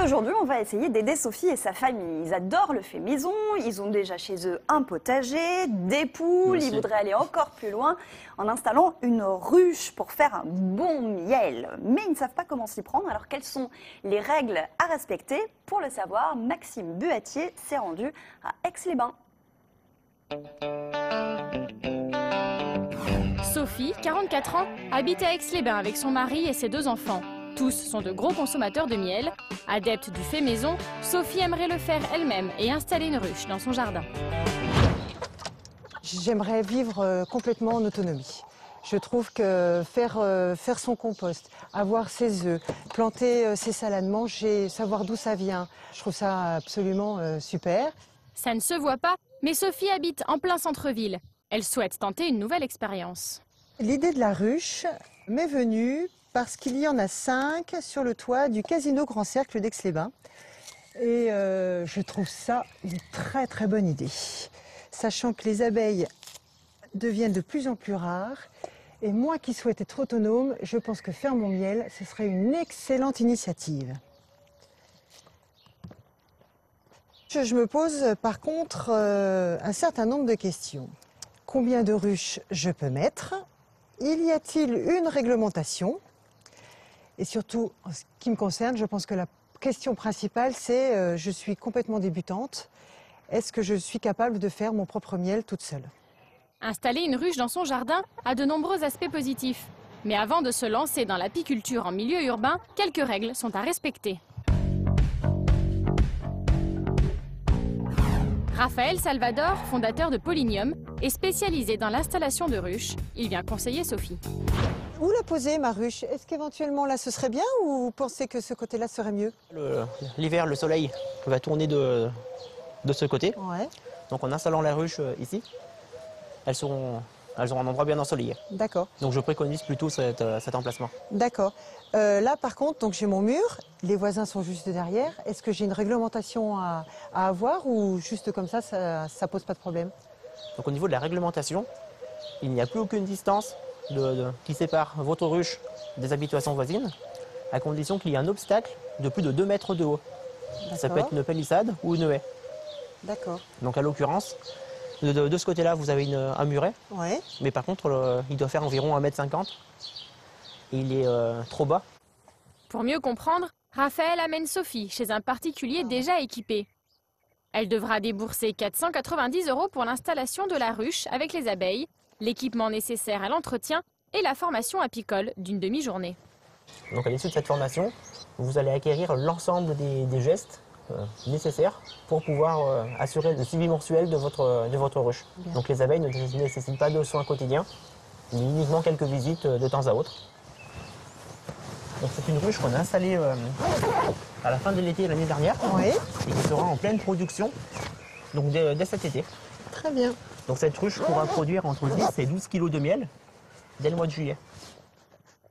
aujourd'hui, on va essayer d'aider Sophie et sa famille. Ils adorent le fait maison, ils ont déjà chez eux un potager, des poules, ils voudraient aller encore plus loin en installant une ruche pour faire un bon miel. Mais ils ne savent pas comment s'y prendre, alors quelles sont les règles à respecter? Pour le savoir, Maxime Buatier s'est rendu à Aix-les-Bains. Sophie, 44 ans, habite à Aix-les-Bains avec son mari et ses 2 enfants. Tous sont de gros consommateurs de miel. Adepte du fait maison, Sophie aimerait le faire elle-même et installer une ruche dans son jardin. J'aimerais vivre complètement en autonomie. Je trouve que faire son compost, avoir ses œufs, planter ses salades, manger, savoir d'où ça vient, je trouve ça absolument super. Ça ne se voit pas, mais Sophie habite en plein centre-ville. Elle souhaite tenter une nouvelle expérience. L'idée de la ruche m'est venue parce qu'il y en a 5 sur le toit du Casino Grand Cercle d'Aix-les-Bains. Et je trouve ça une très très bonne idée. Sachant que les abeilles deviennent de plus en plus rares. Et moi qui souhaite être autonome, je pense que faire mon miel, ce serait une excellente initiative. Je me pose par contre un certain nombre de questions. Combien de ruches je peux mettre? Y a-t-il une réglementation? Et surtout, en ce qui me concerne, je pense que la question principale, c'est je suis complètement débutante. Est-ce que je suis capable de faire mon propre miel toute seule? Installer une ruche dans son jardin a de nombreux aspects positifs. Mais avant de se lancer dans l'apiculture en milieu urbain, quelques règles sont à respecter. Raphaël Salvador, fondateur de Pollinium, est spécialisé dans l'installation de ruches. Il vient conseiller Sophie. Où la poser, ma ruche? Est-ce qu'éventuellement là ce serait bien ou vous pensez que ce côté-là serait mieux? L'hiver, le soleil va tourner de ce côté. Ouais. Donc en installant la ruche ici, elles ont un endroit bien ensoleillé. D'accord. Donc je préconise plutôt cet emplacement. D'accord. Là par contre, donc j'ai mon mur, les voisins sont juste derrière. Est-ce que j'ai une réglementation à avoir ou juste comme ça pose pas de problème? Donc au niveau de la réglementation, il n'y a plus aucune distance qui sépare votre ruche des habitations voisines, à condition qu'il y ait un obstacle de plus de 2 mètres de haut. Ça peut être une palissade ou une haie. D'accord. Donc à l'occurrence, de ce côté-là, vous avez un muret, Ouais. mais par contre, il doit faire environ 1,50 m. Il est trop bas. Pour mieux comprendre, Raphaël amène Sophie chez un particulier déjà équipé. Elle devra débourser 490 € pour l'installation de la ruche avec les abeilles, l'équipement nécessaire à l'entretien et la formation apicole d'une demi-journée. Donc à l'issue de cette formation, vous allez acquérir l'ensemble des gestes nécessaires pour pouvoir assurer le suivi mensuel de votre ruche. Bien. Donc les abeilles ne nécessitent pas de soins quotidiens, mais uniquement quelques visites de temps à autre. Donc c'est une ruche qu'on a installée à la fin de l'été l'année dernière, Oui. et qui sera en pleine production donc dès cet été. Très bien. Donc cette ruche pourra produire entre 10 et 12 kg de miel dès le mois de juillet.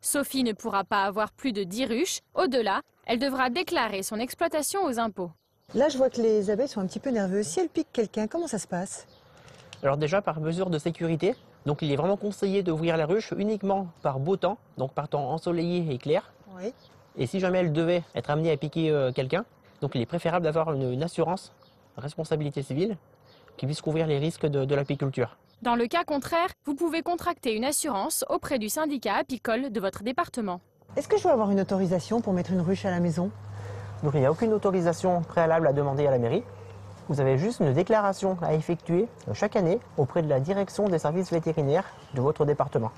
Sophie ne pourra pas avoir plus de 10 ruches. Au-delà, elle devra déclarer son exploitation aux impôts. Là, je vois que les abeilles sont un petit peu nerveuses. Si elles piquent quelqu'un, comment ça se passe? Alors déjà par mesure de sécurité, donc il est vraiment conseillé d'ouvrir la ruche uniquement par beau temps, donc par temps ensoleillé et clair. Oui. Et si jamais elle devait être amenée à piquer quelqu'un, donc il est préférable d'avoir une assurance responsabilité civile qui puisse couvrir les risques de l'apiculture. Dans le cas contraire, vous pouvez contracter une assurance auprès du syndicat apicole de votre département. Est-ce que je dois avoir une autorisation pour mettre une ruche à la maison? Donc il n'y a aucune autorisation préalable à demander à la mairie. Vous avez juste une déclaration à effectuer chaque année auprès de la direction des services vétérinaires de votre département.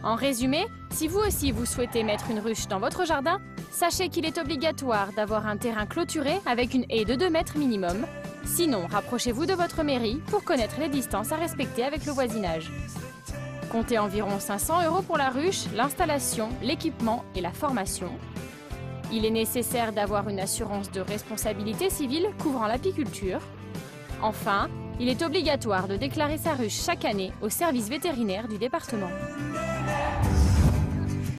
En résumé, si vous aussi vous souhaitez mettre une ruche dans votre jardin, sachez qu'il est obligatoire d'avoir un terrain clôturé avec une haie de 2 mètres minimum. Sinon, rapprochez-vous de votre mairie pour connaître les distances à respecter avec le voisinage. Comptez environ 500 € pour la ruche, l'installation, l'équipement et la formation. Il est nécessaire d'avoir une assurance de responsabilité civile couvrant l'apiculture. Enfin, il est obligatoire de déclarer sa ruche chaque année au service vétérinaire du département.